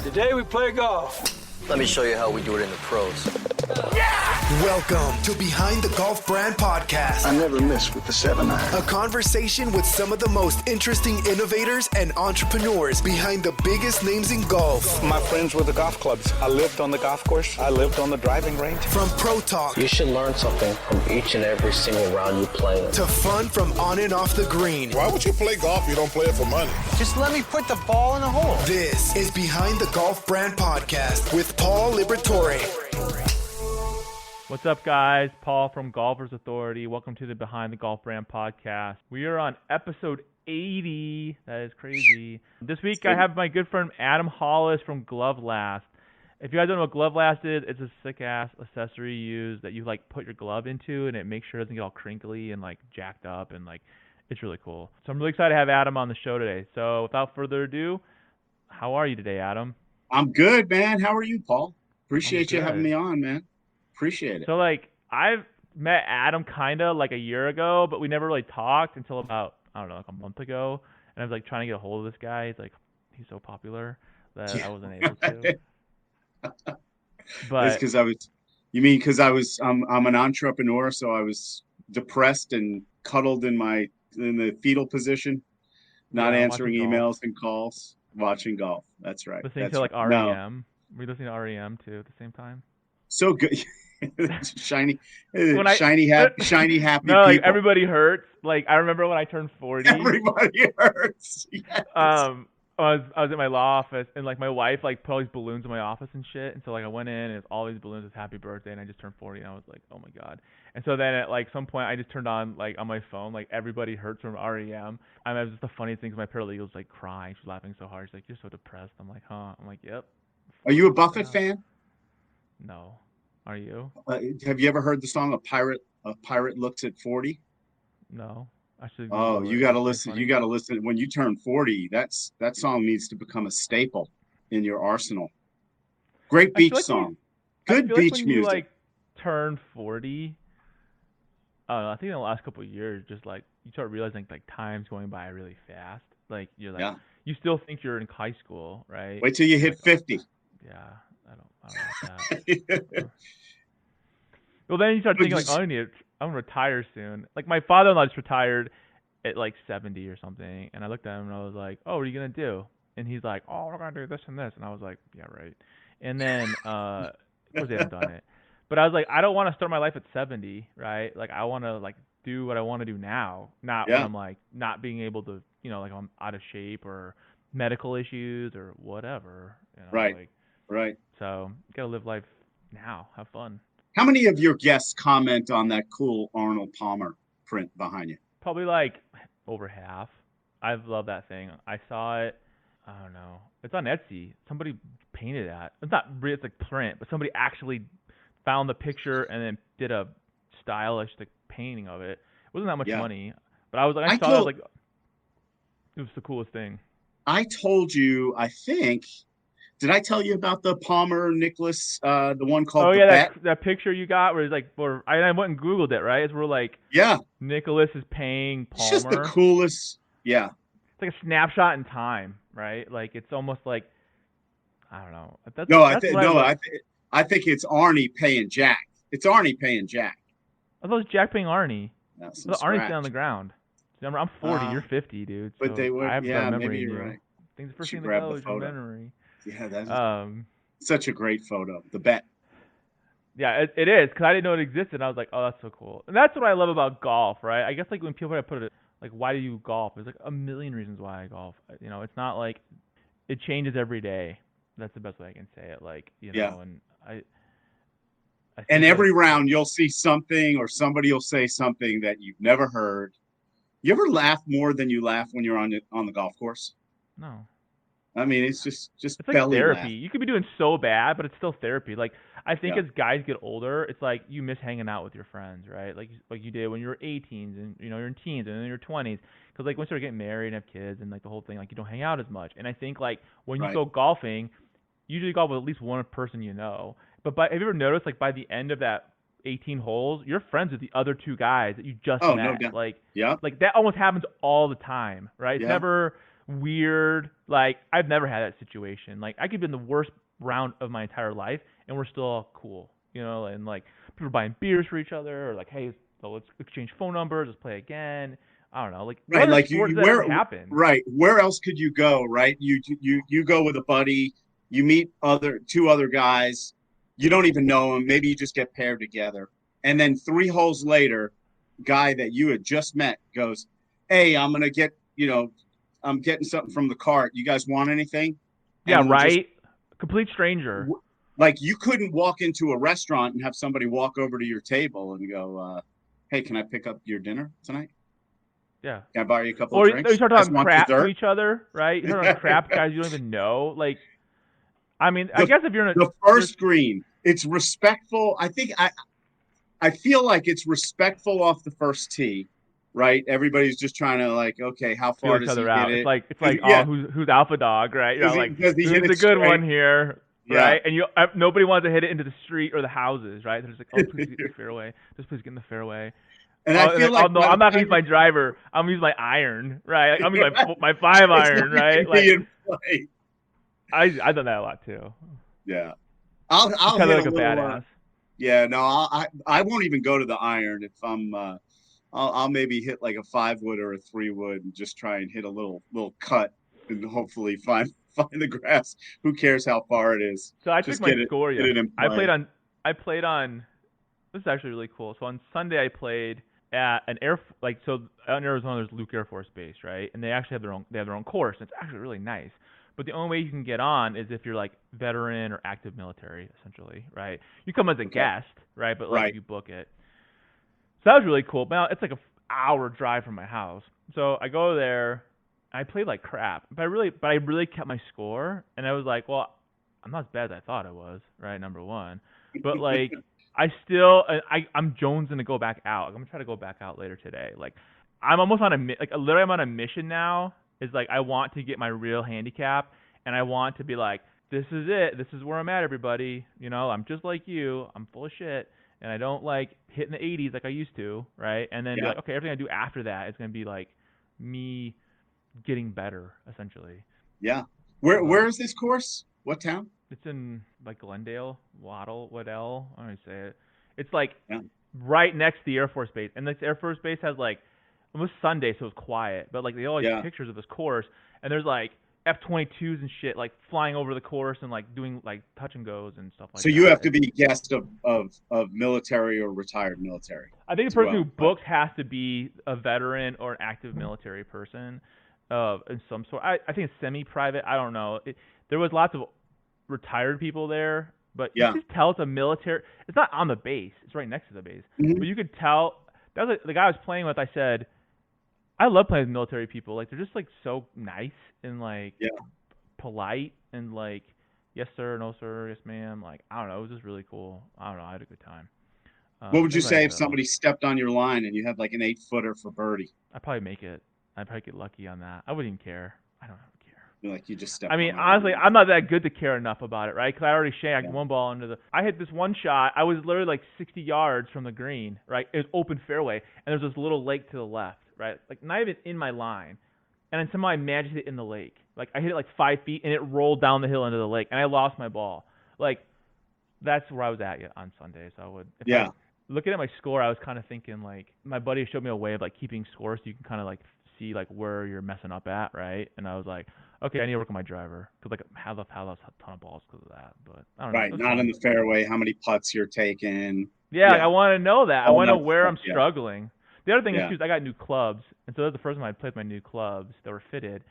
Today we play golf. Let me show you how we do it in the pros. Welcome to Behind the Golf Brand Podcast. I never miss with the 7-iron. A conversation with some of the most interesting innovators and entrepreneurs behind the biggest names in golf. My friends with the golf clubs. I lived on the golf course. I lived on the driving range. From pro talk You should learn something from each and every single round you play in. to fun from on and off the green. Why would you play golf if you don't play it for money? Just let me put the ball in the hole. This is Behind the Golf Brand Podcast with Paul Liberatore. What's up, guys? Paul from Golfers Authority. Welcome to the Behind the Golf Brand Podcast. We are on episode 80. That is crazy. This week, I have my good friend Adam Hollis from Glovelast. If you guys don't know what Glovelast is, it's a sick-ass accessory you use that you, like, put your glove into, and it makes sure it doesn't get all crinkly and, like, jacked up, and, like, it's really cool. So I'm really excited to have Adam on the show today. So without further ado, how are you today, Adam? I'm good, man. How are you, Paul? Appreciate you having me on, man. Appreciate it. So, like, I've met Adam kind of like a year ago, but we never really talked until about, I don't know, like a month ago. And I was, like, trying to get a hold of this guy. He's so popular that I wasn't able to. But it's because I'm an entrepreneur, so I was depressed and cuddled in the fetal position, not answering emails and calls, watching golf. That's right. Listening to, like, REM. No. Were you listening to REM, too, at the same time? So good. shiny happy no, like, people. everybody hurts. Like, I remember when I turned 40. Everybody hurts. Yes. I was at my law office, and, like, my wife, like, put all these balloons in my office and shit. And so, like, I went in, and it's all these balloons. It's happy birthday, and I just turned 40, and I was like, oh my god. And so then at, like, some point, I just turned on, like, on my phone, like, everybody hurts from REM. I mean, it was just the funniest thing, because my paralegal's, like, crying. She's laughing so hard. She's like, you're so depressed. I'm like, huh? I'm like, yep. Are you a Buffett fan? No. Are you? Have you ever heard the song "A Pirate Looks at 40"? No. You got to listen. You got to listen. When you turn 40, that song needs to become a staple in your arsenal. Great beach song. Good beach when music. You, like, turn 40. I think in the last couple of years, just like you start realizing like time's going by really fast. Like you're like you still think you're in high school, right? Wait till you hit 50. Yeah. I don't like that. Well, then you start thinking like, I'm gonna retire soon. Like my father-in-law just retired at like 70 or something, and I looked at him and I was like, "Oh, what are you gonna do?" And he's like, "Oh, we're gonna do this and this," and I was like, "Yeah, right." And then, of course, they haven't done it, but I was like, I don't want to start my life at 70, right? Like I want to like do what I want to do now, not when I'm like not being able to, you know, like I'm out of shape or medical issues or whatever. You know, right. Like, right. So you gotta live life now, have fun. How many of your guests comment on that cool Arnold Palmer print behind you? Probably like over half. I love that thing. I saw it. I don't know. It's on Etsy. Somebody painted that. It's not really, it's like print, but somebody actually found the picture and then did a stylistic painting of it. It wasn't that much money, but I was like, I saw it like it was the coolest thing. I told you, I think. Did I tell you about the Palmer Nicholas, the one called that picture you got where it's like, I went and Googled it, right? It's where like, Nicholas is paying Palmer. It's just the coolest. Yeah. It's like a snapshot in time, right? Like it's almost like, I don't know. I think it's Arnie paying Jack. It's Arnie paying Jack. I thought it was Jack paying Arnie. No, Arnie's down on the ground. Remember, I'm 40, you're 50, dude. So but they would, I have that memory. Maybe you're right. I think the first thing that goes is your memory. Yeah, that's such a great photo. The bet. Yeah, it is, because I didn't know it existed. And I was like, oh, that's so cool. And that's what I love about golf, right? I guess like when people put it, like, why do you golf? There's like a million reasons why I golf. You know, it's not like it changes every day. That's the best way I can say it. Like, you know, and I and every round you'll see something or somebody will say something that you've never heard. You ever laugh more than you laugh when you're on the golf course? No. I mean, it's just it's like belly therapy. laugh. You could be doing so bad, but it's still therapy. Like I think as guys get older, it's like you miss hanging out with your friends, right? Like you did when you were 18s and you know you're in teens and then you're 20s. Because like once you start getting married and have kids and like the whole thing, like you don't hang out as much. And I think like when you go golfing, you usually golf with at least one person you know. But have you ever noticed like by the end of that 18 holes, you're friends with the other two guys that you just met. No doubt. Like that almost happens all the time, right? It's never weird. Like I've never had that situation. Like I could be in the worst round of my entire life, and we're still cool, you know. And like people are buying beers for each other, or like, hey, so let's exchange phone numbers, let's play again. I don't know, like Right, like where happen? Right, where else could you go? Right, you go with a buddy, you meet two other guys, you don't even know them. Maybe you just get paired together, and then 3 holes later, guy that you had just met goes, "Hey, I'm gonna get I'm getting something from the cart. You guys want anything?" Yeah, right. Complete stranger. Like you couldn't walk into a restaurant and have somebody walk over to your table and go, "Hey, can I pick up your dinner tonight? Yeah. Can I buy you a couple of drinks?" Or you start talking crap dessert? to each other, right? You start talking crap guys you don't even know. Like, I mean, I guess if you're in the first green, it's respectful. I feel like it's respectful off the first tee, right? Everybody's just trying to like, okay, how far does he hit it? It's like yeah. who's alpha dog, right? You know, like does he who's hit the it good straight? one here, Yeah. right? And nobody wants to hit it into the street or the houses, right? They're just like, oh, please get in the fairway. Just please get in the fairway. And I feel like no, I'm not gonna use my driver. I'm gonna use my iron, right? Like, I'm gonna use my 5 iron, right? Like, I've done that a lot too. Yeah, I'll kind of like a badass. Yeah, no, I won't even go to the iron if I'm. I'll maybe hit like a 5-wood or a 3-wood and just try and hit a little cut and hopefully find the grass. Who cares how far it is? So I just took my score. Yeah, I played on. This is actually really cool. So on Sunday I played at an so out in Arizona there's Luke Air Force Base, right? And they actually have their own course. And it's actually really nice. But the only way you can get on is if you're like veteran or active military, essentially, right? You come as a guest, right? But like you book it. So that was really cool. But now it's like an hour drive from my house. So I go there. I played like crap, but I really kept my score. And I was like, well, I'm not as bad as I thought I was, right? Number one, but like I'm jonesing to go back out. I'm gonna try to go back out later today. Like I'm almost on literally I'm on a mission now. Is like I want to get my real handicap, and I want to be like, this is it. This is where I'm at, everybody. You know, I'm just like you. I'm full of shit, and I don't like hitting the 80s like I used to, right? And then be like, okay, everything I do after that is gonna be like me getting better, essentially. Yeah. Where is this course? What town? It's in like Glendale, Waddell. I don't know how to say it. It's like right next to the Air Force Base, and this Air Force Base has like. It was Sunday, so it was quiet. But like they always take pictures of this course, and there's like F-22s and shit like flying over the course and like doing like touch and goes and stuff like that. So you have to be guest of military or retired military. I think the person who books has to be a veteran or an active military person in some sort. I think it's semi-private. I don't know. There was lots of retired people there, but you can just tell it's a military. It's not on the base. It's right next to the base. Mm-hmm. But you could tell. That was the guy I was playing with. I said, I love playing with military people. Like they're just like so nice and like polite and like yes sir, no sir, yes ma'am. Like I don't know, it was just really cool. I don't know, I had a good time. What would you say if somebody stepped on your line and you had like an 8-footer for birdie? I'd probably make it. I'd probably get lucky on that. I wouldn't even care. I don't care. Like you just stepped. I mean, honestly, I'm not that good to care enough about it, right? Because I already shanked one ball into the. I hit this one shot. I was literally like 60 yards from the green, right? It was open fairway, and there's this little lake to the left, right? Like not even in my line, and then somehow I managed to hit it in the lake. Like I hit it like 5 feet, and it rolled down the hill into the lake, and I lost my ball. Like that's where I was at on Sunday. So I would. Looking at my score, I was kind of thinking like my buddy showed me a way of like keeping score, so you can kind of like see like where you're messing up at, right? And I was like, okay, I need to work on my driver because like I have a ton of balls because of that. But I don't know. Right, not in the fairway. How many putts you're taking? Yeah. Like, I want to know that. I want to know where I'm struggling. The other thing is I got new clubs, and so that's the first time I played with my new clubs that were fitted,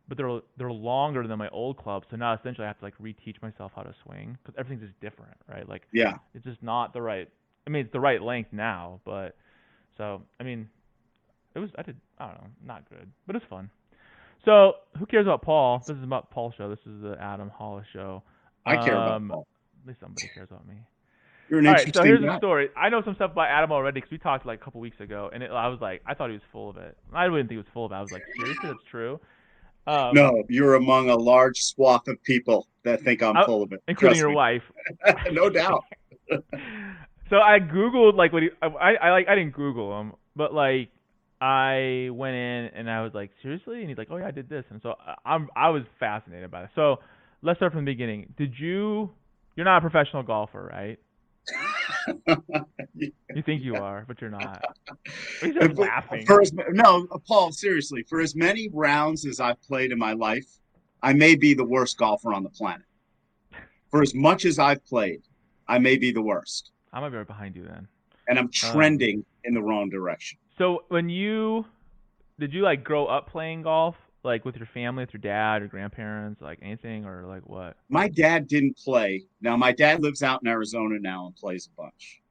but they're longer than my old clubs. So now essentially I have to like reteach myself how to swing because everything's just different, right? Like it's just not the right. I mean, it's the right length now, but so I mean. I don't know, not good, but it's fun. So, who cares about Paul? This is about Paul's show. This is the Adam Hollis show. I care about Paul. At least somebody cares about me. You're an interesting so here's guy. the story. I know some stuff about Adam already because we talked like a couple weeks ago, and I was like, I thought he was full of it. I didn't think he was full of it. I was like, seriously, that's true? No, you're among a large swath of people that think I'm full of it. Including your wife. No doubt. So I Googled like what I didn't Google him, but like I went in and I was like, seriously? And he's like, oh yeah, I did this. And so I was fascinated by it. So let's start from the beginning. You're not a professional golfer, right? You think you are, but you're not. He's just laughing. No, Paul, seriously, for as many rounds as I've played in my life, I may be the worst golfer on the planet. For as much as I've played, I may be the worst. I might be right behind you then. And I'm trending in the wrong direction. So did you like grow up playing golf, like with your family, with your dad or grandparents, like anything, or like what? My dad didn't play. Now my dad lives out in Arizona now and plays a bunch.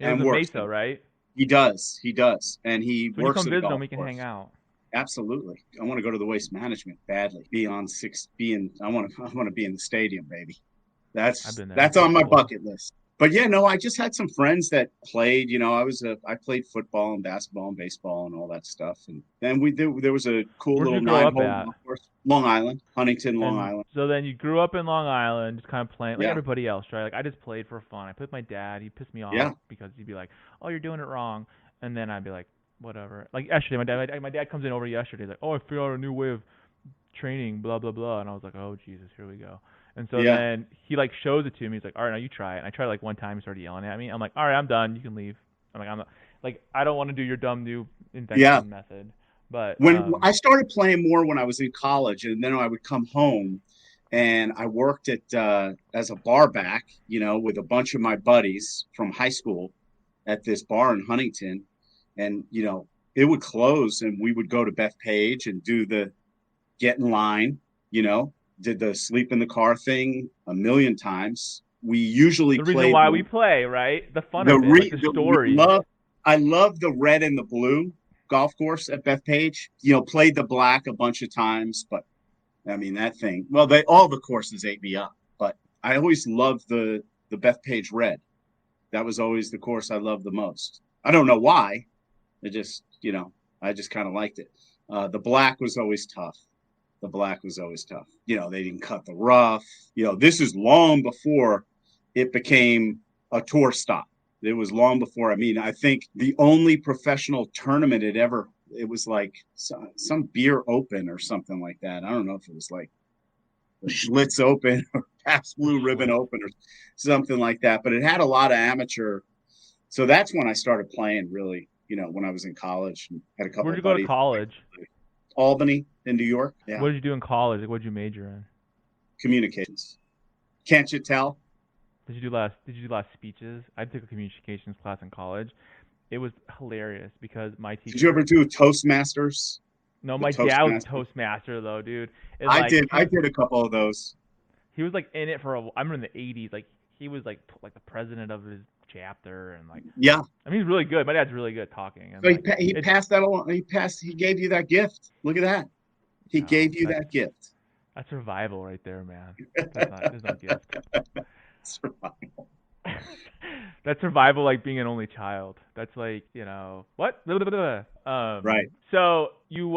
And works Mesa, right? He does, and he so works. When you come visit him, we can hang out. Absolutely, I want to go to the waste management badly. I want to be in the stadium, baby. That's on my bucket list. But yeah, no, I just had some friends that played. You know, I played football and basketball and baseball and all that stuff. And then there was a cool Where'd little you grow up at? Long Island, Huntington, Long Island. So then you grew up in Long Island, just kind of playing like Yeah. everybody else, right? Like I just played for fun. I played with my dad. He pissed me off because he'd be like, "Oh, you're doing it wrong," and then I'd be like, "Whatever." Like yesterday, my dad comes in over yesterday. He's like, "Oh, I figured out a new way of training, blah blah blah," and I was like, "Oh Jesus, here we go." And so then he like shows it to me. He's like, "All right, now you try it." And I tried like one time. He started yelling at me. I'm like, "All right, I'm done. You can leave." I'm not, I don't want to do your dumb new invention method. But when I started playing more when I was in college, and then I would come home, and I worked at as a bar back, you know, with a bunch of my buddies from high school at this bar in Huntington, and you know, it would close, and we would go to Bethpage and do the get in line, you know. Did the sleep in the car thing a million times. We usually the reason why we play, right? The fun of it, like the story. I love the red and the blue golf course at Bethpage. You know, played the black a bunch of times, but I mean that thing. Well, all the courses ate me up, but I always loved the Bethpage red. That was always the course I loved the most. I don't know why. I just kind of liked it. The black was always tough. You know, they didn't cut the rough. You know, this is long before it became a tour stop. It was long before. I mean, I think the only professional tournament it was like some beer open or something like that. I don't know if it was like the Schlitz Open or Pabst Blue Ribbon Open or something like that. But it had a lot of amateur. So that's when I started playing really, you know, when I was in college. And had a couple Where'd you go to college? Albany in New York. Yeah. What did you do in college? Like, what did you major in? Communications. Can't you tell? Did you do a lot of speeches? I took a communications class in college. It was hilarious because my teacher. Did you ever do Toastmasters? No, my dad was a Toastmaster though, dude. I did a couple of those. He was like in it for I remember in the 80s. Like he was like the president of his chapter and like. Yeah. I mean, he's really good. My dad's really good at talking. And, so he passed that along. He gave you that gift. Look at that. He gave you that gift. That's survival right there, man. There's no gift. Survival. That's survival, like being an only child. That's like, you know, what? Right. So you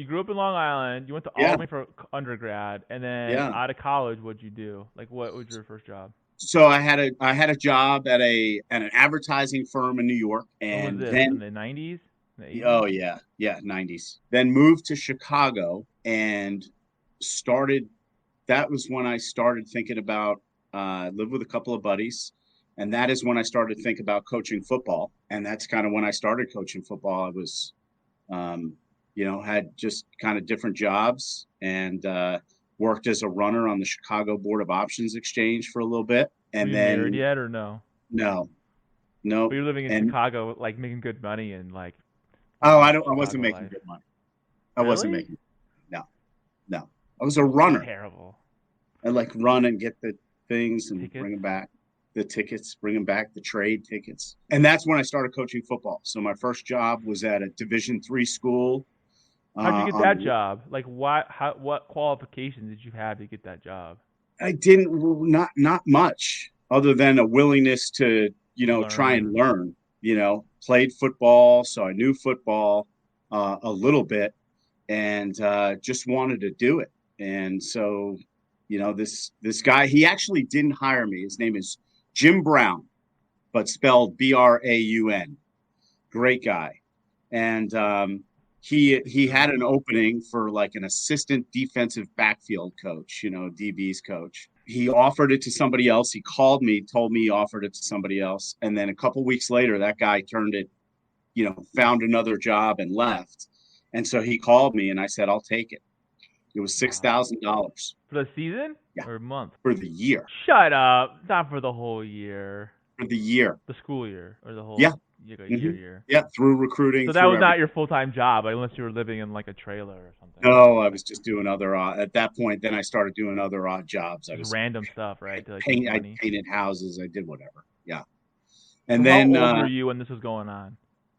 grew up in Long Island. You went to Albany for undergrad, and then out of college, what'd you do? Like, what was your first job? So I had a job at an advertising firm in New York, and then in the 90s. Oh yeah, 90s. Then moved to Chicago and started. That was when I started thinking about. Lived with a couple of buddies, and that is when I started to think about coaching football. And that's kind of when I started coaching football. I was, you know, had just kind of different jobs and worked as a runner on the Chicago Board of Options Exchange for a little bit. And Were you then married yet or no? No. But you're living in Chicago, like making good money and like. Oh, I wasn't making good money. I wasn't making. No. I was a runner. That's terrible. I like run and get the things and tickets? Bring them back. The tickets, bring them back, the trade tickets. And that's when I started coaching football. So my first job was at a Division III school. How'd you get that job? Like what qualifications did you have to get that job? I not much other than a willingness to, you know, try and learn, you know, played football. So I knew football a little bit and just wanted to do it. And so, you know, this guy, he actually didn't hire me. His name is Jim Brown, but spelled Braun. Great guy. and he had an opening for like an assistant defensive backfield coach, DB's coach. He offered it to somebody else. He called me, told me he offered it to somebody else, and then a couple weeks later, that guy turned it, found another job and left. And so he called me, and I said, I'll take it. It was $6,000 for the season. Yeah. Or a month? For the year. Shut up! Not for the whole year. For the year. The school year or the whole year. Yeah, through recruiting. So that was not your full-time job, unless you were living in like a trailer or something. No, I was just doing other at that point. Then I started doing other odd jobs. I was random stuff, right? I painted houses. I did whatever. Yeah. And so then how old were you when this was going on?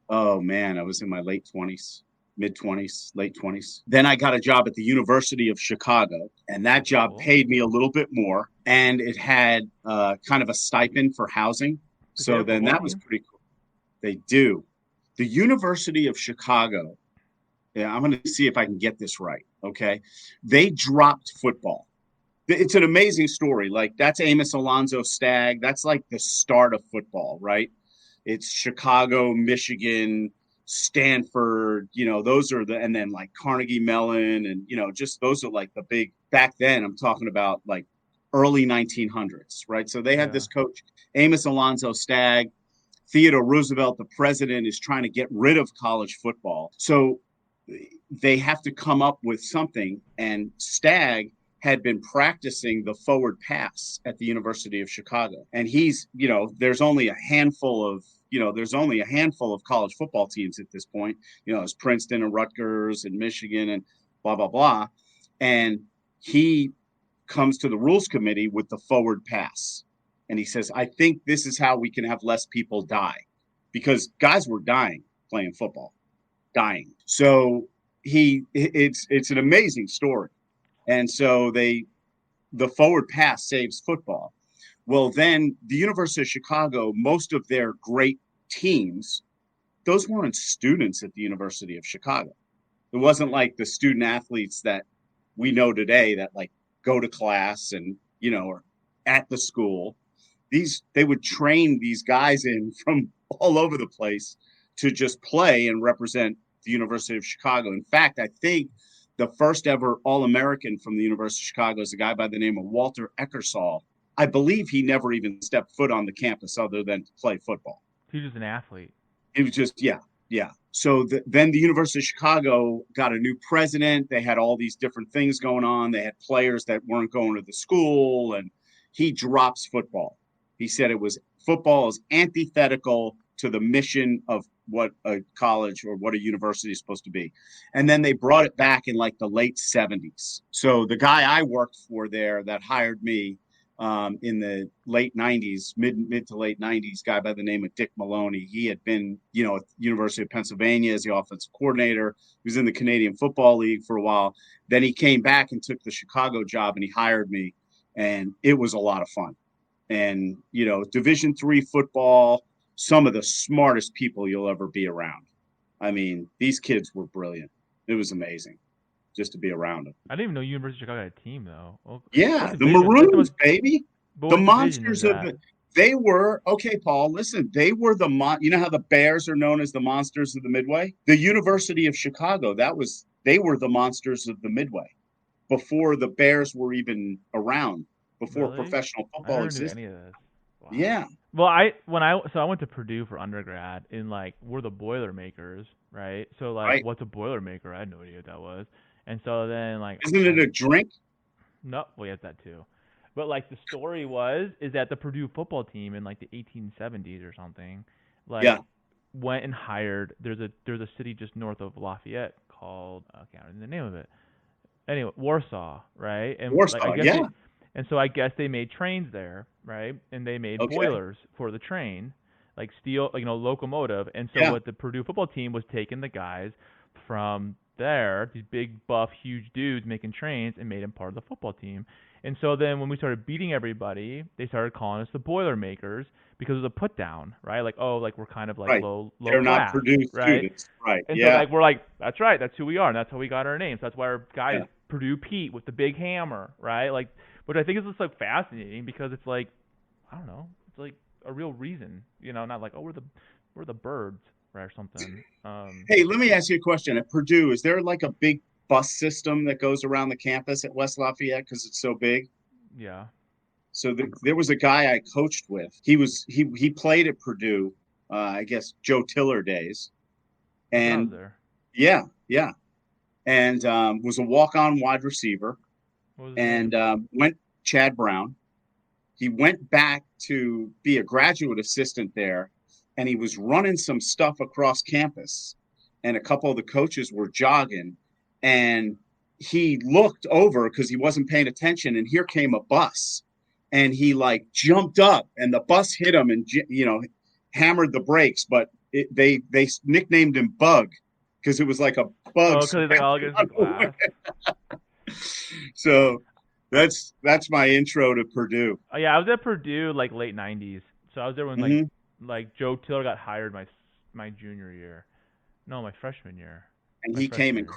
Oh man, I was in my late 20s. Mid-20s, late 20s. Then I got a job at the University of Chicago, and that job paid me a little bit more, and it had kind of a stipend for housing. So then that was pretty cool. They do. The University of Chicago, I'm going to see if I can get this right, okay? They dropped football. It's an amazing story. Like, that's Amos Alonzo Stagg. That's like the start of football, right? It's Chicago, Michigan, Stanford, those are and then like Carnegie Mellon and, just those are like the big, back then I'm talking about like early 1900s, right? So they had this coach, Amos Alonzo Stagg. Theodore Roosevelt, the president, is trying to get rid of college football. So they have to come up with something. And Stagg had been practicing the forward pass at the University of Chicago. And he's, there's only a handful of college football teams at this point. It's Princeton and Rutgers and Michigan and blah, blah, blah. And he comes to the rules committee with the forward pass. And he says, I think this is how we can have less people die, because guys were dying playing football, dying. So it's an amazing story. And so the forward pass saves football. Well, then the University of Chicago, most of their great teams, those weren't students at the University of Chicago. It wasn't like the student athletes that we know today that like go to class and, are at the school. They would train these guys in from all over the place to just play and represent the University of Chicago. In fact, I think the first ever All-American from the University of Chicago is a guy by the name of Walter Eckersall. I believe he never even stepped foot on the campus other than to play football. He was just an athlete. He was just, yeah. So then the University of Chicago got a new president. They had all these different things going on. They had players that weren't going to the school, and he drops football. He said football is antithetical to the mission of what a college or what a university is supposed to be. And then they brought it back in like the late 70s. So the guy I worked for there that hired me in the late 90s, mid to late 90s, guy by the name of Dick Maloney. He had been, at the University of Pennsylvania as the offensive coordinator. He was in the Canadian Football League for a while. Then he came back and took the Chicago job, and he hired me, and it was a lot of fun. And, Division III football, some of the smartest people you'll ever be around. I mean, these kids were brilliant. It was amazing just to be around them. I didn't even know University of Chicago had a team, though. Well, yeah, the Maroons, baby. The monsters of they were, okay, Paul, listen, they were you know how the Bears are known as the monsters of the Midway? The University of Chicago, they were the monsters of the Midway before the Bears were even around, before professional football existed. Any of this. Wow. Yeah. Well, I went to Purdue for undergrad, and we're the Boilermakers, right? So what's a Boilermaker? I had no idea what that was. And so then isn't it a drink? No, well, yes, that too. But the story is that the Purdue football team in the 1870s or something, went and hired. There's a city just north of Lafayette called I can't remember the name of it. Anyway, Warsaw, right? And Warsaw, and so I guess they made trains there, right? And they made boilers for the train, like steel, locomotive. And so what the Purdue football team was taking the guys from there, these big, buff, huge dudes making trains, and made them part of the football team. And so then when we started beating everybody, they started calling us the Boilermakers because it was a put down, right? We're kind of low They're class, not Purdue right? students, right? And so we're that's right, that's who we are, and that's how we got our names. That's why our guy is Purdue Pete with the big hammer, right? Which I think is just fascinating because it's I don't know, it's a real reason, not we're the birds, right, or something. Hey, let me ask you a question. At Purdue, is there like a big bus system that goes around the campus at West Lafayette because it's so big? Yeah. So there was a guy I coached with. He played at Purdue, I guess Joe Tiller days, When I was and there. yeah, and was a walk-on wide receiver, What was his and name? went Chad Brown. He went back to be a graduate assistant there, and he was running some stuff across campus, and a couple of the coaches were jogging, and he looked over because he wasn't paying attention, and here came a bus, and he like jumped up, and the bus hit him, and hammered the brakes, but they nicknamed him Bug because it was like a bug. Oh, because he's like all against the glass. So that's my intro to Purdue. Oh, yeah, I was at Purdue like late '90s, so I was there when Mm-hmm. like Joe Tiller got hired my junior year. No, my freshman year. And My he freshman came and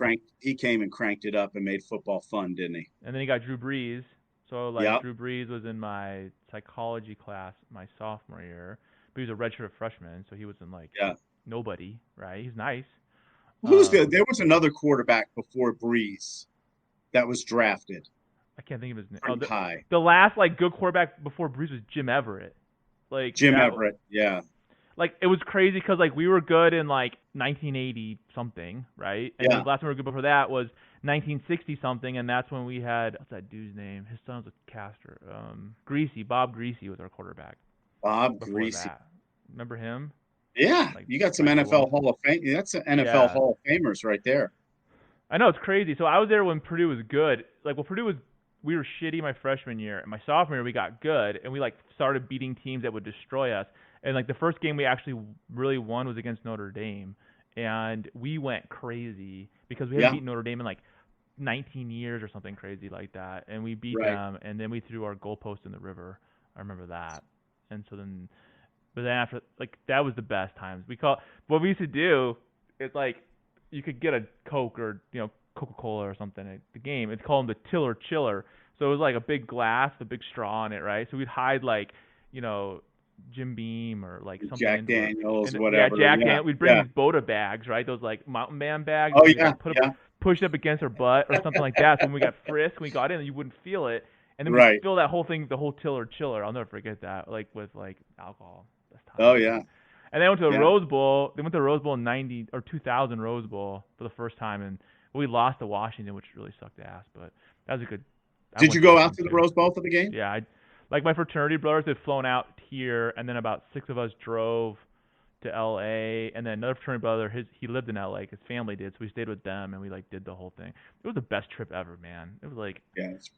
year. cranked it up and made football fun, didn't he? And then he got Drew Brees. So like Yep. Drew Brees was in my psychology class my sophomore year, but he was a redshirt freshman, so he wasn't like nobody, right? He's nice. There was another quarterback before Breeze that was drafted. I can't think of his name. Pretty high. The last like good quarterback before Brees was Jim Everett. Like Jim Everett, yeah. Like it was crazy because like we were good in like 1980 something, right? And the last one we were good before that was 1960 something, and that's when we had what's that dude's name? His son was a caster. Bob Greasy was our quarterback. Bob Greasy. That. Remember him? Yeah, like, you got some NFL Hall of Fame. That's an NFL Hall of Famers right there. I know, it's crazy. So I was there when Purdue was good. Like, well, we were shitty my freshman year, and my sophomore year we got good, and we like started beating teams that would destroy us. And like the first game we actually really won was against Notre Dame, and we went crazy because we hadn't beaten Notre Dame in like 19 years or something crazy like that, and we beat them, and then we threw our goalpost in the river. I remember that. And so then, but then after, like, that was the best times. What we used to do is like, you could get a Coke or, Coca-Cola or something at the game. It's called the Tiller Chiller. So it was like a big glass, a big straw in it, right? So we'd hide like, Jim Beam or like something. Jack Daniels, whatever. Yeah, Jack Daniels. We'd bring these Boda bags, right? Those like mountain man bags. Oh, we'd, yeah, push it up against our butt or something like that. So when we got frisked, when we got in, you wouldn't feel it. And then we'd fill that whole thing, the whole Tiller Chiller. I'll never forget that, like with like alcohol. Oh, yeah. And they went to the Rose Bowl. They went to the Rose Bowl in 90 or 2000 Rose Bowl for the first time, and we lost to Washington, which really sucked ass. But that was a good. Did you go out to the Rose Bowl for the game? Yeah, like my fraternity brothers had flown out here, and then about 6 of us drove to L.A. And then another fraternity brother, he lived in L.A. His family did, so we stayed with them, and we like did the whole thing. It was the best trip ever, man. It was like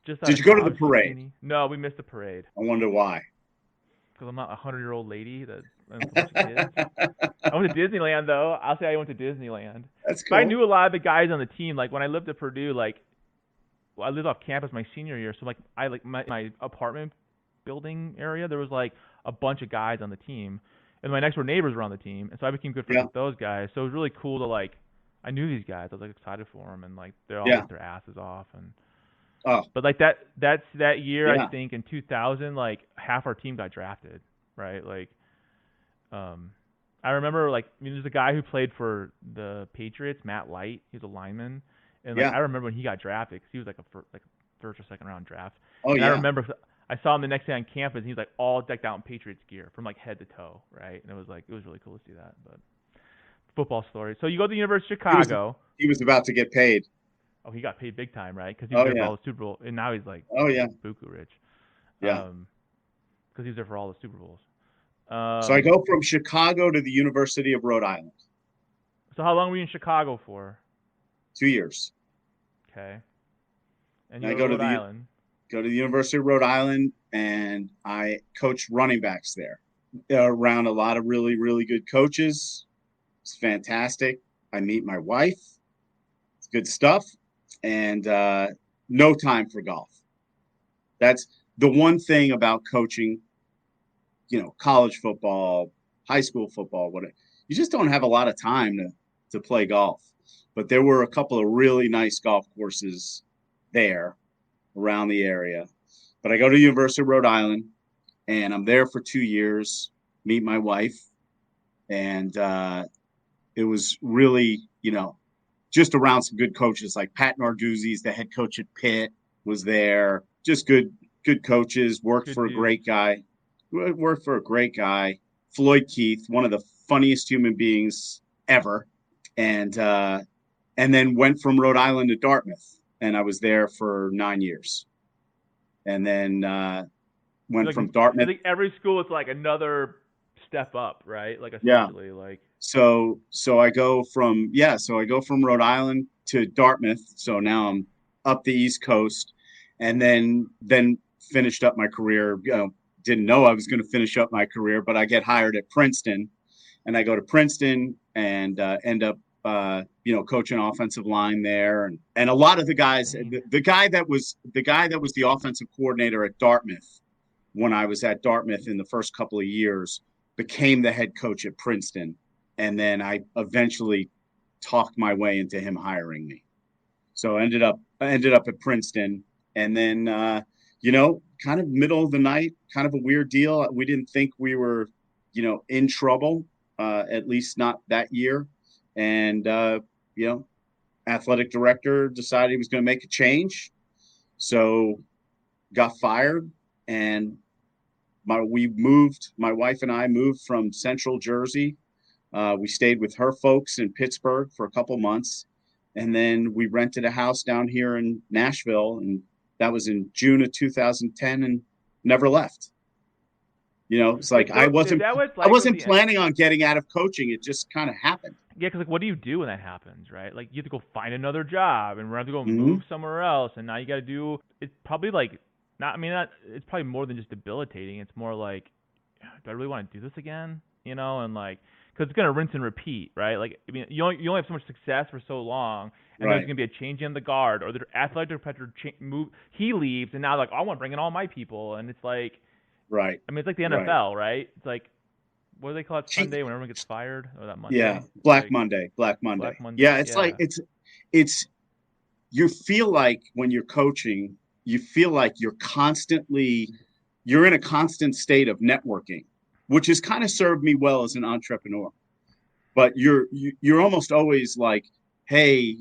just. Did you go to the parade? No, we missed the parade. I wonder why. Because I'm not a 100-year-old lady that owns a bunch of kids. I went to Disneyland though. I'll say I went to Disneyland. That's cool. But I knew a lot of the guys on the team. Like when I lived at Purdue, I lived off campus my senior year, so like I my apartment building area, there was like a bunch of guys on the team, and my next door neighbors were on the team, and so I became good friends with those guys. So it was really cool to like, I knew these guys. I was like excited for them, and like they all worked their asses off. And but like that year, I think in 2000, like half our team got drafted, right? Like, I remember there's a guy who played for the Patriots, Matt Light. He's a lineman, and I remember when he got drafted because he was like a first or second round draft. Oh, and I remember I saw him the next day on campus. And he was like all decked out in Patriots gear from like head to toe, right? And it was really cool to see that. But football story. So you go to the University of Chicago. He was about to get paid. Oh, he got paid big time, right? Because he was there for all the Super Bowl, and now he's like buku rich. Yeah. Because he was there for all the Super Bowls. So I go from Chicago to the University of Rhode Island. So how long were you in Chicago for? 2 years. Okay. And you go to Rhode Island. Go to the University of Rhode Island, and I coach running backs there. Around a lot of really, really good coaches. It's fantastic. I meet my wife. It's good stuff. And no time for golf. That's the one thing about coaching, college football, high school football, whatever. You just don't have a lot of time to play golf. But there were a couple of really nice golf courses there around the area. But I go to the University of Rhode Island, and I'm there for 2 years, meet my wife, and it was really, just around some good coaches like Pat Narduzzi's, the head coach at Pitt, was there. Just good coaches. Worked for a great guy. Floyd Keith, one of the funniest human beings ever, and then went from Rhode Island to Dartmouth, and I was there for 9 years, and then went from Dartmouth. I think every school is like another step up, right? Like essentially, like. So I go from Rhode Island to Dartmouth. So now I'm up the East Coast, and then finished up my career. Didn't know I was going to finish up my career, but I get hired at Princeton, and I go to Princeton and end up coaching offensive line there, and a lot of the guys. The guy that was the offensive coordinator at Dartmouth when I was at Dartmouth in the first couple of years became the head coach at Princeton. And then I eventually talked my way into him hiring me. So I ended up at Princeton, and then kind of middle of the night, kind of a weird deal. We didn't think we were, in trouble, at least not that year. And athletic director decided he was going to make a change, so got fired, and my wife and I moved from Central Jersey. We stayed with her folks in Pittsburgh for a couple months, and then we rented a house down here in Nashville, and that was in June of 2010, and never left. It's like I wasn't planning on getting out of coaching. It just kind of happened. Yeah, because what do you do when that happens, right? Like you have to go find another job, and we're going to go move somewhere else, and now you got to do. It's probably like it's probably more than just debilitating. It's more like, do I really want to do this again? And like. Because it's going to rinse and repeat, right? Like, I mean, you only have so much success for so long, and there's going to be a change in the guard, or the athletic director he leaves, and now like, I want to bring in all my people, and it's like, right. I mean, it's like the NFL, right? It's like, what do they call it Sunday when everyone gets fired, or that Monday? Yeah, Black Monday. Yeah, it's like it's. You feel like when you're coaching, you feel like you're in a constant state of networking, which has kind of served me well as an entrepreneur. But you're almost always like, hey,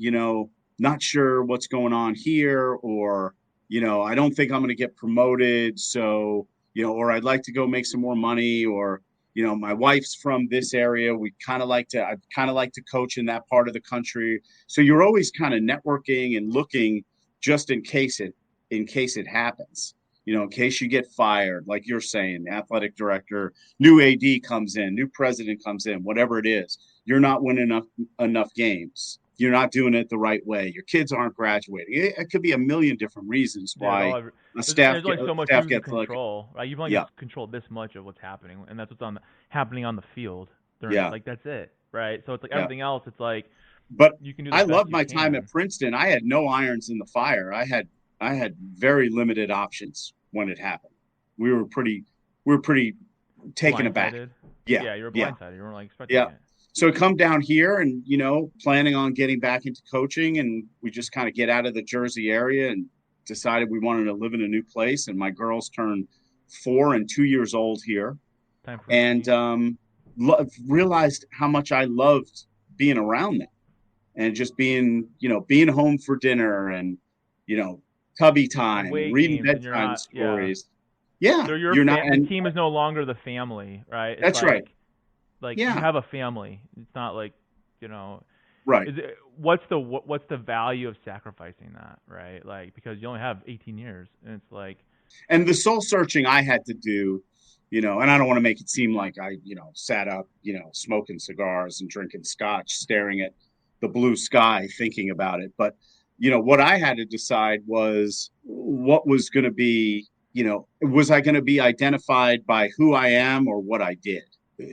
not sure what's going on here, or, I don't think I'm going to get promoted. So, or I'd like to go make some more money, or, my wife's from this area. I'd kind of like to coach in that part of the country. So you're always kind of networking and looking just in case it happens. In case you get fired, like you're saying, the athletic director, new AD comes in, new president comes in, whatever it is, you're not winning enough games. You're not doing it the right way. Your kids aren't graduating. It could be a million different reasons why a staff there's only so much you can control. Right? You've only controlled this much of what's happening, and that's what's happening on the field. Like that's it, right? So it's like everything else. It's like, but you can do. I loved my time at Princeton. I had no irons in the fire. I had very limited options when it happened. We were pretty taken aback. Yeah, you were blindsided. You weren't like expecting it. So come down here and, planning on getting back into coaching, and we just kind of get out of the Jersey area and decided we wanted to live in a new place. And my girls turned 4 and 2 years old here, and realized how much I loved being around them, and just being home for dinner, and, cubby time, reading bedtime stories. Yeah. So the team is no longer the family, right? That's right. Like you have a family. It's not like, right. What's the value of sacrificing that, right? Like, because you only have 18 years, and it's like. And the soul searching I had to do, and I don't want to make it seem like I, sat up, smoking cigars and drinking scotch, staring at the blue sky, thinking about it. But, what I had to decide was what was going to be, was I going to be identified by who I am or what I did?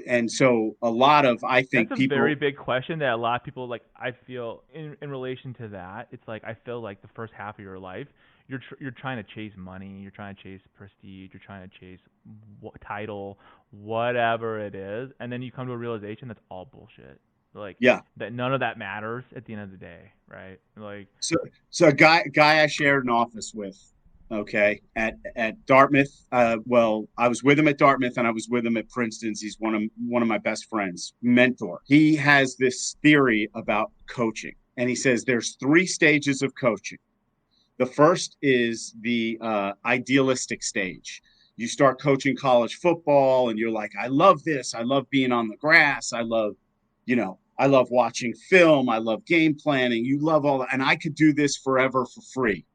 And so a lot of, I think, that's a very big question that a lot of people, like, I feel in relation to that. It's like, I feel like the first half of your life, you're trying to chase money, you're trying to chase prestige, you're trying to chase title, whatever it is. And then you come to a realization that's all bullshit. Like, that none of that matters at the end of the day. Right. Like, so a guy I shared an office with, Okay, at Dartmouth. Well, I was with him at Dartmouth, and I was with him at Princeton's. He's one of my best friends, mentor. He has this theory about coaching, and he says there's 3 stages of coaching. The first is the idealistic stage. You start coaching college football, and you're like, I love this. I love being on the grass. I love watching film. I love game planning. You love all that, and I could do this forever for free.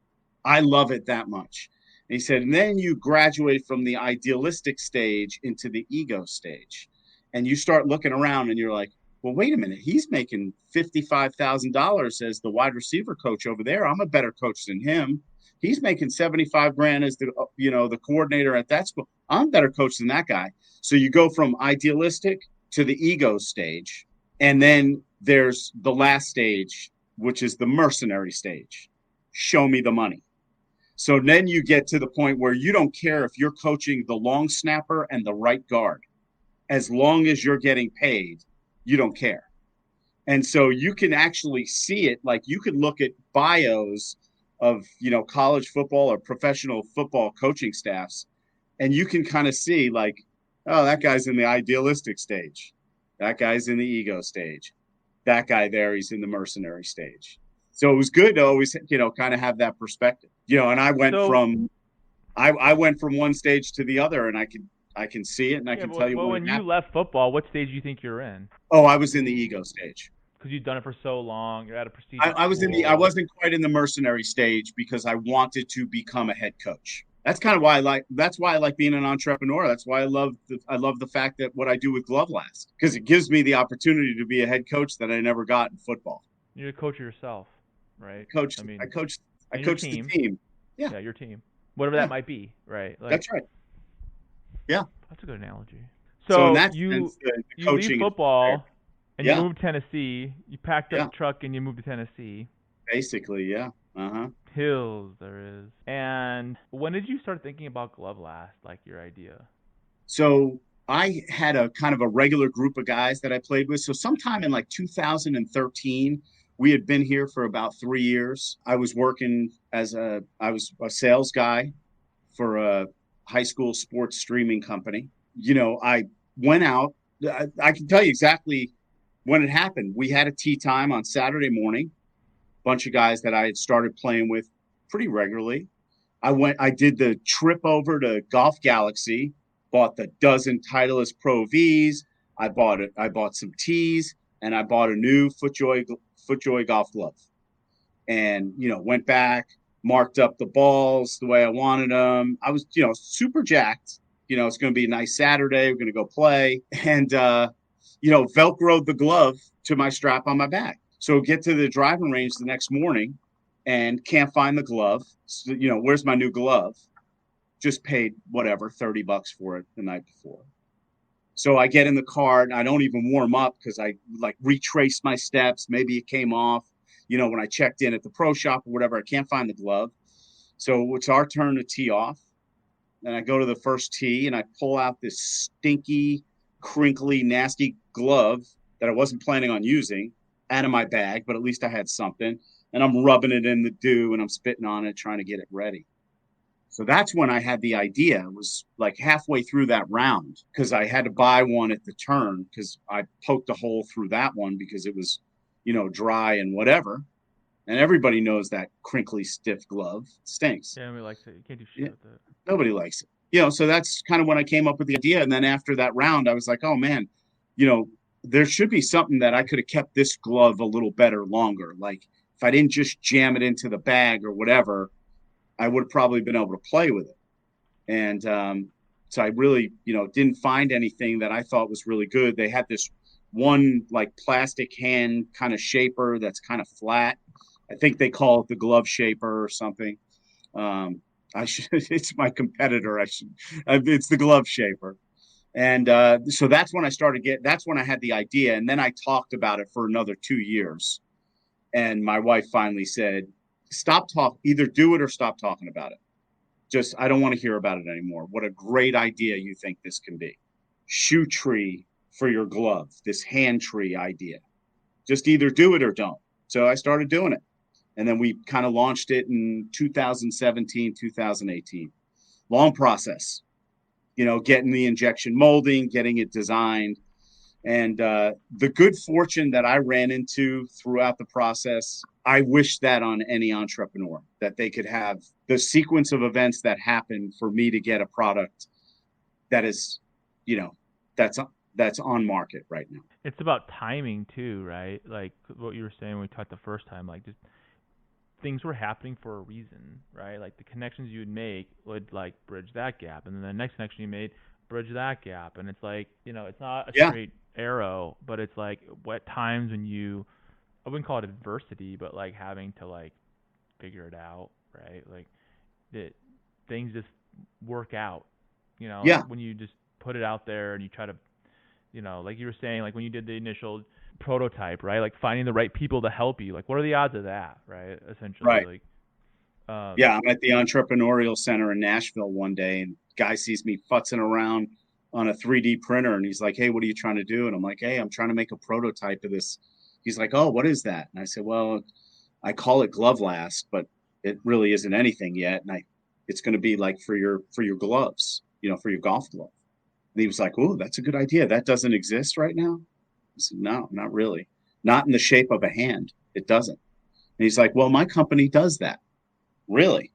I love it that much. And he said, and then you graduate from the idealistic stage into the ego stage. And you start looking around and you're like, well, wait a minute. He's making $55,000 as the wide receiver coach over there. I'm a better coach than him. He's making 75 grand as the coordinator at that school. I'm a better coach than that guy. So you go from idealistic to the ego stage. And then there's the last stage, which is the mercenary stage. Show me the money. So then you get to the point where you don't care if you're coaching the long snapper and the right guard. As long as you're getting paid, you don't care. And so you can actually see it. Like you could look at bios of, college football or professional football coaching staffs, and you can kind of see like, oh, that guy's in the idealistic stage. That guy's in the ego stage. That guy there, he's in the mercenary stage. So it was good to always, kind of have that perspective, and I went I went from one stage to the other, and I can see it, and I can tell you. Well, when you left football, what stage do you think you're in? Oh, I was in the ego stage. Because you've done it for so long, you're at a prestigious. I wasn't quite in the mercenary stage because I wanted to become a head coach. That's kind of why I like being an entrepreneur. That's why I love the fact that what I do with Glovelast, because it gives me the opportunity to be a head coach that I never got in football. You're a coach yourself. Right. I coached the team. Yeah, your team. Whatever that might be, right? Like, that's right. Yeah. That's a good analogy. So in that you sense, the you leave football and you moved to Tennessee. You packed up the truck and you moved to Tennessee. Basically, yeah. Hills there is. And when did you start thinking about Glovelast, like your idea? So I had a kind of a regular group of guys that I played with. So sometime in like 2013, we had been here for about 3 years. I was working I was a sales guy for a high school sports streaming company. I went out. I can tell you exactly when it happened. We had a tea time on Saturday morning. Bunch of guys that I had started playing with pretty regularly. I did the trip over to Golf Galaxy, bought the dozen Titleist Pro Vs. I bought some tees, and I bought a new FootJoy golf glove, and went back, marked up the balls the way I wanted them. I was super jacked. It's going to be a nice Saturday. We're going to go play, and Velcroed the glove to my strap on my back. So get to the driving range the next morning, and can't find the glove. So, where's my new glove? Just paid whatever $30 for it the night before. So I get in the car and I don't even warm up because I retraced my steps. Maybe it came off, when I checked in at the pro shop or whatever. I can't find the glove. So it's our turn to tee off. And I go to the first tee and I pull out this stinky, crinkly, nasty glove that I wasn't planning on using out of my bag, but at least I had something. And I'm rubbing it in the dew and I'm spitting on it, trying to get it ready. So that's when I had the idea. It was like halfway through that round because I had to buy one at the turn because I poked a hole through that one because it was, dry and whatever. And everybody knows that crinkly, stiff glove stinks. Yeah, nobody likes it. You can't do shit with it. Nobody likes it. So that's kind of when I came up with the idea. And then after that round, I was like, oh, man, there should be something that I could have kept this glove a little better longer. Like if I didn't just jam it into the bag or whatever, I would have probably been able to play with it. And so I really, didn't find anything that I thought was really good. They had this one like plastic hand kind of shaper that's kind of flat. I think they call it the glove shaper or something. It's my competitor. It's the glove shaper. And so that's when that's when I had the idea. And then I talked about it for another 2 years. And my wife finally said, either do it or stop talking about it. I don't want to hear about it anymore. What a great idea you think this can be. Shoe tree for your glove, this hand tree idea. Just either do it or don't. So I started doing it. And then we kind of launched it in 2017, 2018. Long process, getting the injection molding, getting it designed. And the good fortune that I ran into throughout the process, I wish that on any entrepreneur, that they could have the sequence of events that happen for me to get a product that is, that's on market right now. It's about timing too, right? Like what you were saying when we talked the first time, like just things were happening for a reason, right? Like the connections you would make would like bridge that gap, and then the next connection you made bridge that gap, and it's like, it's not a straight arrow, but it's like what times when I wouldn't call it adversity, but like having to like figure it out, right? Like things just work out, like when you just put it out there and you try to, like you were saying, like when you did the initial prototype, right? Like finding the right people to help you. Like what are the odds of that, right? Essentially, right. Like, I'm at the entrepreneurial center in Nashville one day, and guy sees me futzing around on a 3D printer, and he's like, "Hey, what are you trying to do?" And I'm like, "Hey, I'm trying to make a prototype of this." He's like, "Oh, what is that?" And I said, "Well, I call it Glovelast, but it really isn't anything yet. And it's going to be like for your gloves, for your golf glove." And he was like, "Oh, that's a good idea. That doesn't exist right now." I said, "No, not really. Not in the shape of a hand. It doesn't." And he's like, "Well, my company does that." Really?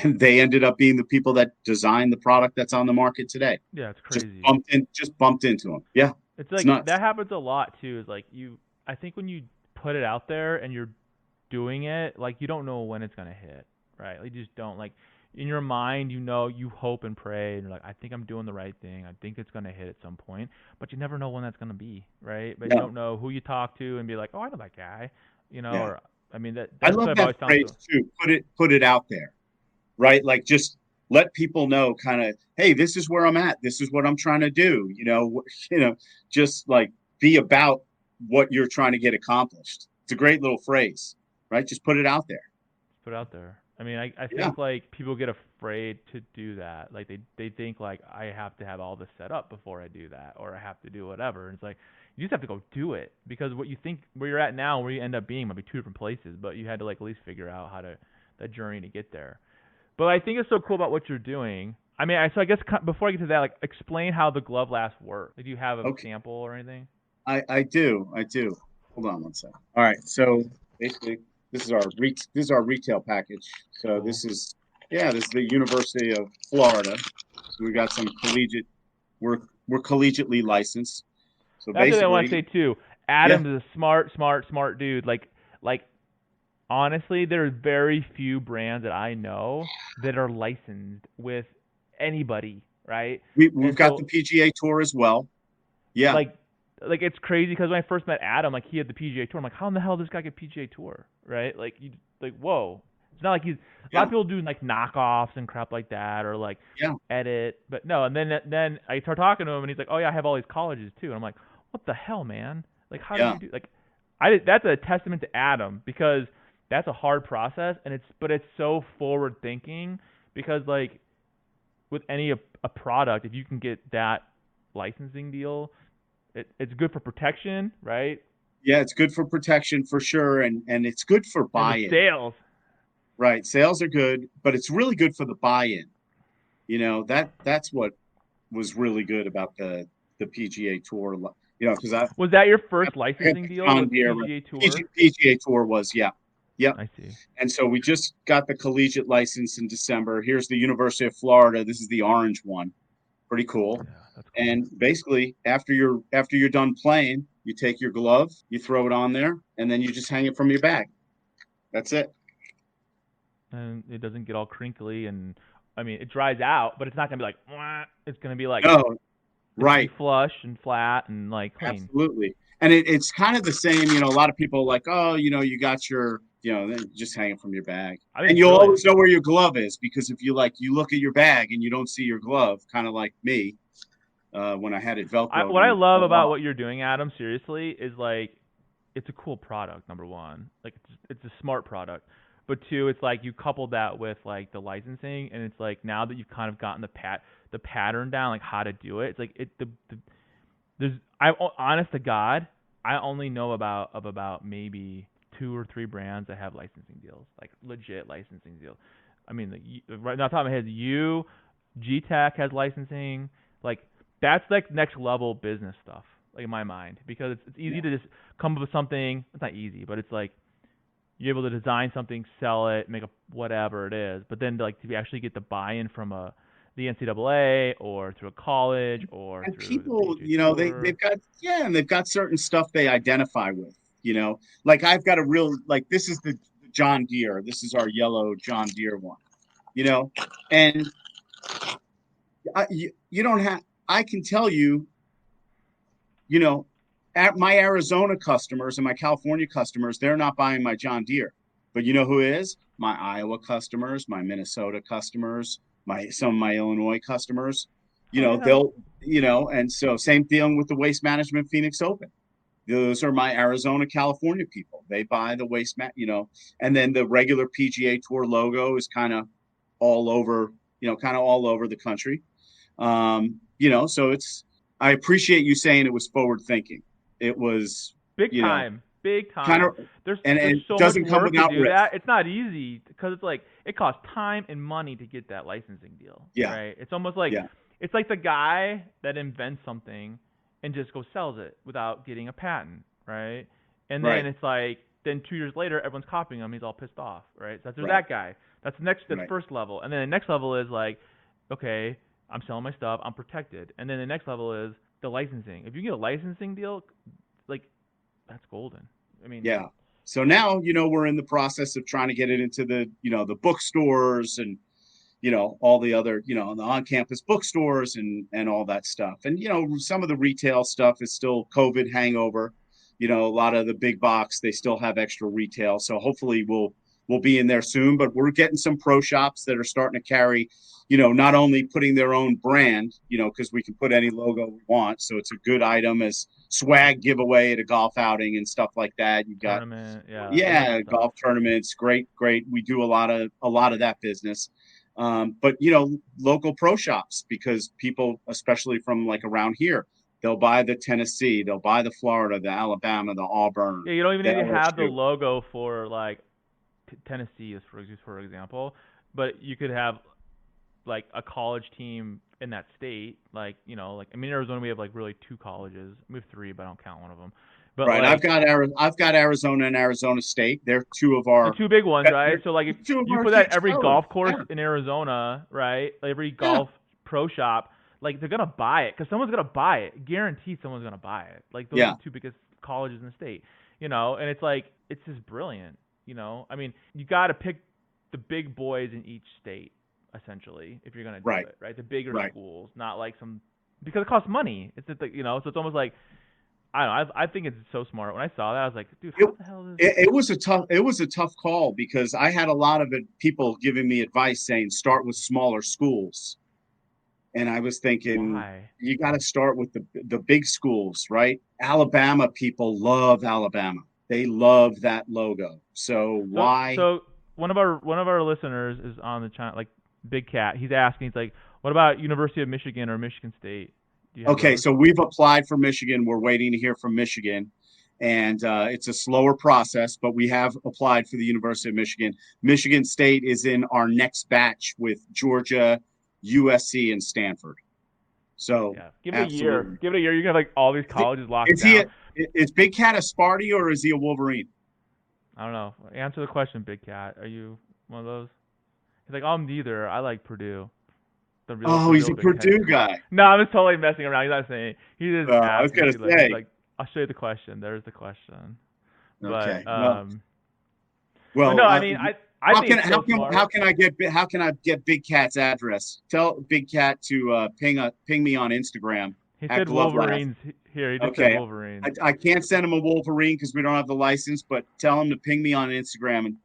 And they ended up being the people that designed the product that's on the market today. Yeah, it's crazy. Just bumped into them. Yeah. It's like nuts. That happens a lot too. Is like I think when you put it out there and you're doing it, like you don't know when it's gonna hit, right? Like, you just don't, like, in your mind, you hope and pray, and you're like, I think I'm doing the right thing. I think it's gonna hit at some point, but you never know when that's gonna be, right? But you don't know who you talk to and be like, oh, I know that guy, Or I mean that's I love what I've that always phrase too. Put it out there, right? Like just let people know, kind of, hey, this is where I'm at. This is what I'm trying to do. Just like be about what you're trying to get accomplished. It's a great little phrase, right? Just put it out there. Put it out there. I mean, I think like people get afraid to do that. Like they think like I have to have all this set up before I do that, or I have to do whatever. And it's like you just have to go do it, because what you think where you're at now and where you end up being might be two different places, but you had to like at least figure out how to that journey to get there. But I think it's so cool about what you're doing. I mean, so I guess before I get to that, like explain how the Glovelast works. Like, do you have a sample or anything? I do. Hold on one second. All right. So basically, this is our retail package. So this is the University of Florida. So we got some collegiate. We're collegiately licensed. So that's basically, what I want to say too. Adam's is a smart dude. Like honestly, there are very few brands that I know that are licensed with anybody, right? We've got the PGA Tour as well. Yeah. Like it's crazy, because when I first met Adam, like he had the PGA Tour. I'm like, how in the hell does this guy get PGA Tour, right? Like whoa. It's not like he's a lot of people do like knockoffs and crap like that, or like edit, but no. And then I start talking to him, and he's like, oh yeah, I have all these colleges too. And I'm like, what the hell, man? Like, how do you do? Like, that's a testament to Adam, because that's a hard process, and it's so forward thinking, because like with any a product, if you can get that licensing deal, it's good for protection, right? Yeah, it's good for protection for sure, and it's good for buy-in. Sales. Right, sales are good, but it's really good for the buy-in. That's what was really good about the PGA Tour. Because was that your first licensing deal with PGA Tour? PGA Tour was, yeah. Yep. I see. And so we just got the collegiate license in December. Here's the University of Florida. This is the orange one. Pretty cool. Yeah, that's cool. And basically, after you're done playing, you take your glove, you throw it on there, and then you just hang it from your bag. That's it. And it doesn't get all crinkly, and I mean, it dries out, but it's not gonna be like, wah. It's gonna be like, right, flush and flat and like clean. Absolutely. And it's kind of the same. A lot of people are like, oh, you got your, then just hang it from your bag, and you'll always know where your glove is, because if you look at your bag and you don't see your glove, kind of like me, when I had it Velcro. What I love about what you're doing, Adam, seriously, is like, it's a cool product. Number one, like it's a smart product. But two, it's like you couple that with like the licensing, and it's like now that you've kind of gotten the pattern down, like how to do it. It's like I'm honest to God, I only know about maybe 2 or 3 brands that have licensing deals, like legit licensing deals. I mean, right now, off the top of my head, G-Tech has licensing. Like, that's like next level business stuff, like in my mind, because it's easy to just come up with something. It's not easy, but it's like you're able to design something, sell it, make a whatever it is. But then like to actually get the buy-in from the NCAA or through a college or And through people, the PGA Tour. they've got certain stuff they identify with. Like I've got a real, like, this is the John Deere. This is our yellow John Deere one. And you don't have. I can tell you, at my Arizona customers and my California customers, they're not buying my John Deere. But you know who is? My Iowa customers, my Minnesota customers, some of my Illinois customers. They'll, and so same thing with the Waste Management Phoenix Open. Those are my Arizona, California people. They buy the and then the regular PGA Tour logo is kind of all over, all over the country. So I appreciate you saying it was forward thinking. It was big time. Kind of, there's so doesn't much come work without to do risk. that. It's not easy because it's like it costs time and money to get that licensing deal. Yeah. Right. It's almost like it's like the guy that invents something and just goes sells it without getting a patent. Right. And then it's like then 2 years later everyone's copying him. He's all pissed off. Right. So there's that guy. That's the first level. And then the next level is like, okay, I'm selling my stuff. I'm protected. And then the next level is the licensing. If you get a licensing deal, like that's golden. I mean, So now, we're in the process of trying to get it into the, the bookstores and, all the other, the on-campus bookstores and all that stuff. And, some of the retail stuff is still COVID hangover. A lot of the big box, they still have extra retail. So hopefully we'll be in there soon, but we're getting some pro shops that are starting to carry, not only putting their own brand, because we can put any logo we want. So it's a good item as swag giveaway at a golf outing and stuff like that. You got golf tournaments. Great. We do a lot of that business. But local pro shops, because people, especially from like around here, they'll buy the Tennessee, they'll buy the Florida, the Alabama, the Auburn. Yeah, you don't even need to have the logo for like Tennessee, for example, but you could have like a college team in that state, like in Arizona we have like really 2 colleges. We have 3, but I don't count one of them. But right, I've got Arizona and Arizona State. They're 2 of our 2 big ones, right? So like if you put that at every golf course in Arizona, right? Every golf pro shop, like they're gonna buy it because someone's gonna buy it. Guaranteed, someone's gonna buy it. Like those are the 2 biggest colleges in the state, and it's like it's just brilliant. I mean, you got to pick the big boys in each state. Essentially, if you're gonna do it, right? The bigger schools, not like because it costs money. It's so it's almost like I don't know. I think it's so smart. When I saw that, I was like, dude, how the hell is this? It was a tough call because I had a lot of people giving me advice saying start with smaller schools, and I was thinking you got to start with the big schools, right? Alabama people love Alabama. They love that logo. So why? So one of our listeners is on the channel, like Big Cat. He's asking, he's like, what about University of Michigan or Michigan State? Okay, so we've applied for Michigan. We're waiting to hear from Michigan, and it's a slower process, but we have applied for the University of Michigan. Michigan State is in our next batch with Georgia, USC, and Stanford. So give it a year. Give it a year. You're gonna have like all these colleges locked down. Is Big Cat a Sparty or is he a Wolverine? I don't know. Answer the question, Big Cat. Are you one of those? He's like, I'm neither. I like Purdue. He's a Purdue guy. No, I'm just totally messing around. He's not saying. He just I was gonna say. Like, I'll show you the question. There's the question. Okay. But, well, no, I mean, I think how can I get Big Cat's address? Tell Big Cat to ping me on Instagram. He said Wolverines here. He just said Wolverines. I can't send him a Wolverine because we don't have the license, but tell him to ping me on Instagram and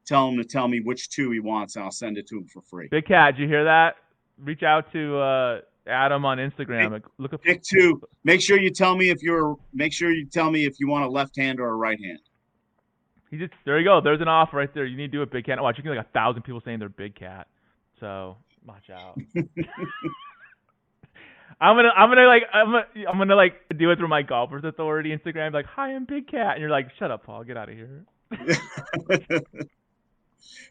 tell him to tell me which 2 he wants, and I'll send it to him for free. Big Cat, did you hear that? Reach out to Adam on Instagram. Pick 2. Make sure you tell me if you want a left hand or a right hand. There you go. There's an offer right there. You need to do it, Big Cat. Watch, you get like 1,000 people saying they're Big Cat. So watch out. I'm gonna do it through my Golfers Authority Instagram. Like, hi, I'm Big Cat, and you're like, shut up, Paul. Get out of here.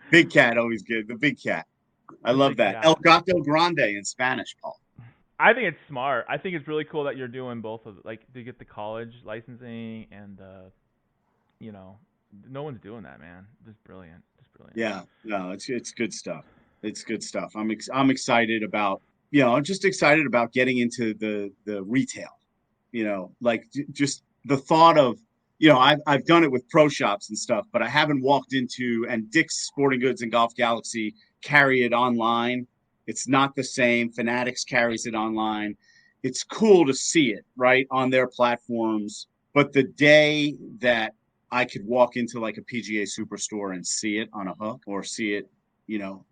Big cat, always good. The big cat. I The love big that. cat. El Gato Grande in Spanish, Paul. I think it's smart. I think it's really cool that you're doing both of like to get the college licensing and you know, no one's doing that, man. Just brilliant. Just brilliant. Yeah, no, it's good stuff. It's good stuff. I'm excited about, I'm just excited about getting into the retail. Like just the thought of, I've done it with pro shops and stuff, but I haven't walked into, and Dick's Sporting Goods and Golf Galaxy carry it online. It's not the same. Fanatics carries it online. It's cool to see it right on their platforms, but the day that I could walk into like a PGA Superstore and see it on a hook or see it,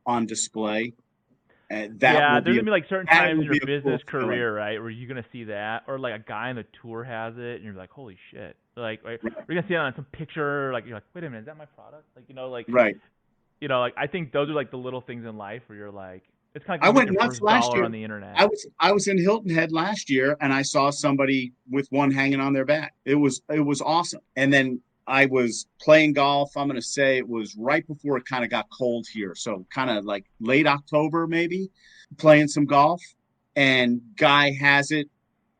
on display. And that yeah, will there's be gonna be like certain that times will in your be a business cool feeling. career, right, where you're gonna see that, or like a guy on the tour has it, and you're like, holy shit, like you're gonna see it on some picture, like you're like, wait a minute, is that my product? Like Right. like I think those are like the little things in life where you're like, it's kind of I like went your nuts first last dollar year. on the internet. I was in Hilton Head last year and I saw somebody with one hanging on their back. It was awesome. And then I was playing golf. I'm going to say it was right before it kind of got cold here. So kind of like late October, maybe, playing some golf, and guy has it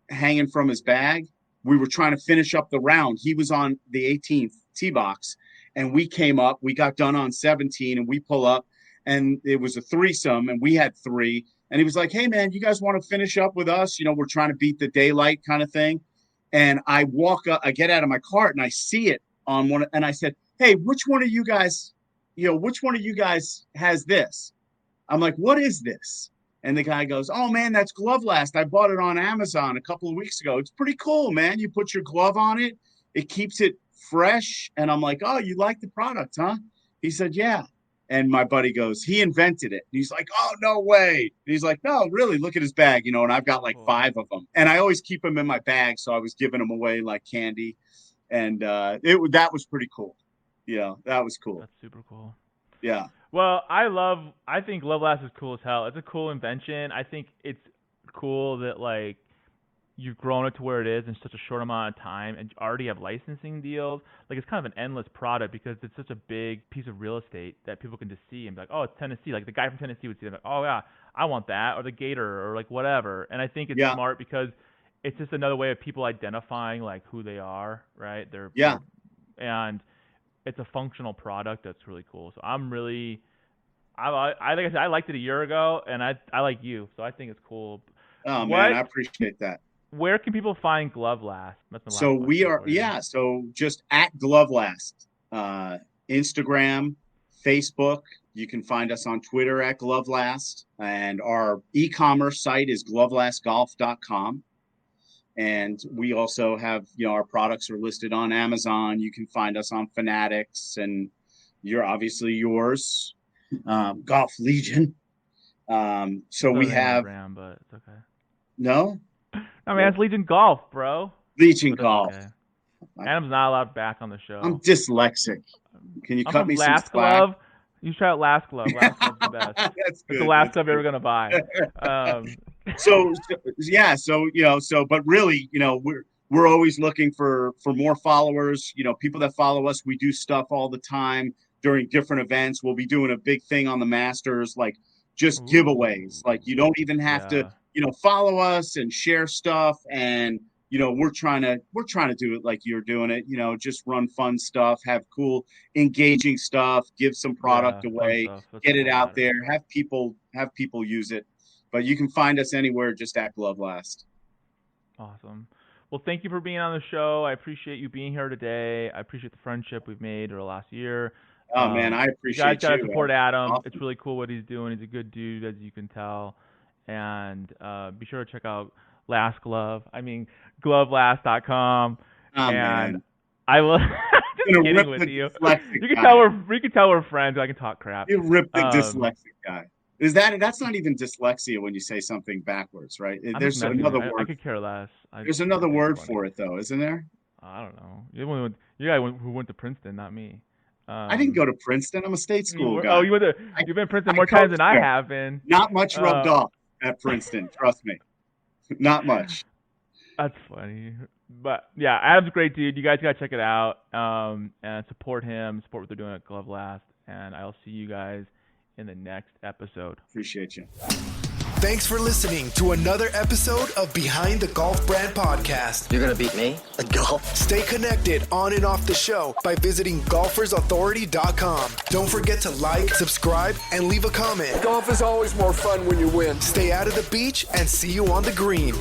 hanging from his bag. We were trying to finish up the round. He was on the 18th tee box and we came up, we got done on 17 and we pull up and it was a threesome and we had 3. And he was like, hey man, you guys want to finish up with us? We're trying to beat the daylight kind of thing. And I walk up, I get out of my cart and I see it on one. And I said, hey, which one of you guys has this? I'm like, what is this? And the guy goes, oh man, that's Glovelast. I bought it on Amazon a couple of weeks ago. It's pretty cool, man. You put your glove on it. It keeps it fresh. And I'm like, oh, you like the product, huh? He said, yeah. And my buddy goes, he invented it. And he's like, oh, no way. And he's like, no, really, look at his bag, and I've got like 5 of them. And I always keep them in my bag. So I was giving them away like candy. And that was pretty cool. Yeah, that was cool. That's super cool. Yeah. Well, I think Glovelast is cool as hell. It's a cool invention. I think it's cool that like you've grown it to where it is in such a short amount of time and already have licensing deals. Like it's kind of an endless product because it's such a big piece of real estate that people can just see and be like, oh, it's Tennessee. Like the guy from Tennessee would see it like, oh yeah, I want that, or the Gator, or like whatever. And I think it's smart because it's just another way of people identifying like who they are, right? And it's a functional product that's really cool. So I'm really, like I said, I liked it a year ago, and I like you, so I think it's cool. Oh man, I appreciate that. Where can people find Glovelast? So we are, so just at Glovelast, Instagram, Facebook. You can find us on Twitter at Glovelast, and our e-commerce site is glovelastgolf.com. And we also have, our products are listed on Amazon. You can find us on Fanatics, and you're obviously yours, Golf Legion. So we have, but it's okay. No? I mean, it's Legion Golf, bro. Legion Golf. Okay. Adam's not allowed back on the show. I'm dyslexic. Can you cut me some Last slack? Glove. You try out Last Glove. Last Glove's the best. That's good. It's the last glove you're ever gonna buy. But really, we're always looking for more followers. People that follow us. We do stuff all the time during different events. We'll be doing a big thing on the Masters, like just giveaways. Like you don't even have to, follow us and share stuff. And we're trying to do it like you're doing it. Just run fun stuff, have cool, engaging stuff, give some product away, get it out there, have people use it. But you can find us anywhere just at Glovelast. Awesome. Well, thank you for being on the show. I appreciate you being here today. I appreciate the friendship we've made over the last year. Oh, man, I appreciate you guys gotta support Adam. Awesome. It's really cool what he's doing. He's a good dude, as you can tell. And be sure to check out Glovelast.com. Oh, and man. I will just kidding with you. You can tell we're friends. I can talk crap. You rip the dyslexic guy. That's not even dyslexia when you say something backwards, right? There's another word. I could care less. There's another word for it, though, isn't there? I don't know. You guy who went to Princeton, not me. I didn't go to Princeton. I'm a state school guy. Oh, you've been to Princeton more times than I have been. Not much rubbed off at Princeton. Trust me, not much. That's funny. But yeah, Adam's a great dude. You guys gotta check it out. And support him, support what they're doing at Glovelast. And I'll see you guys in the next episode. Appreciate you. Thanks for listening to another episode of Behind the Golf Brand Podcast. You're gonna beat me at golf? Stay connected on and off the show by visiting golfersauthority.com. Don't forget to like, subscribe, and leave a comment. Golf is always more fun when you win. Stay out of the beach and see you on the green.